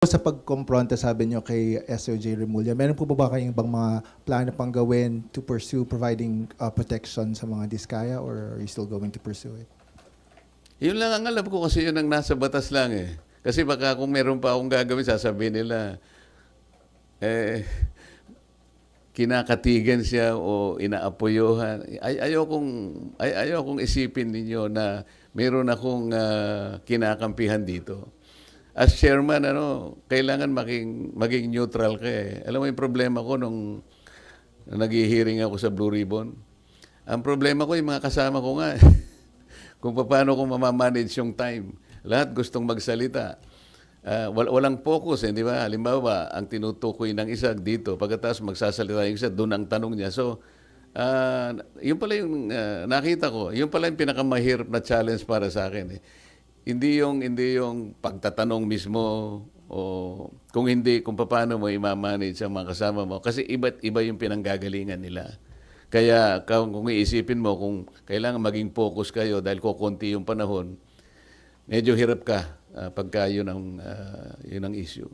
Sa pagkompronta sabi niyo kay SOJ Remulla, meron po ba kayong ibang mga plano pang gawin to pursue providing protection sa mga diskaya, or are you still going to pursue it? Yun lang ang alam ko kasi yun ang nasa batas lang eh. Kasi baka kung meron pa akong gagawin, sasabihin nila, kinakatigan siya o inaapoyohan. Ayokong isipin ninyo na meron akong kinakampihan dito. As chairman, kailangan maging neutral ka eh. Alam mo yung problema ko nung nag-hearing ako sa Blue Ribbon? Ang problema ko yung mga kasama ko nga. Kung paano ko mamamanage yung time. Lahat gustong magsalita. Walang focus eh, di ba? Halimbawa, ang tinutukoy ng isa dito, pagkatapos magsasalita yung isa, doon ang tanong niya. So, yun pala yung nakita ko. Yun pala yung pinakamahirap na challenge para sa akin eh. Hindi yung pagtatanong mismo o kung paano mo i-manage ang mga kasama mo. Kasi iba't iba yung pinanggagalingan nila. Kaya kung iisipin mo kung kailangan maging focus kayo dahil kukunti yung panahon, medyo hirap ka pagka yun ang issue.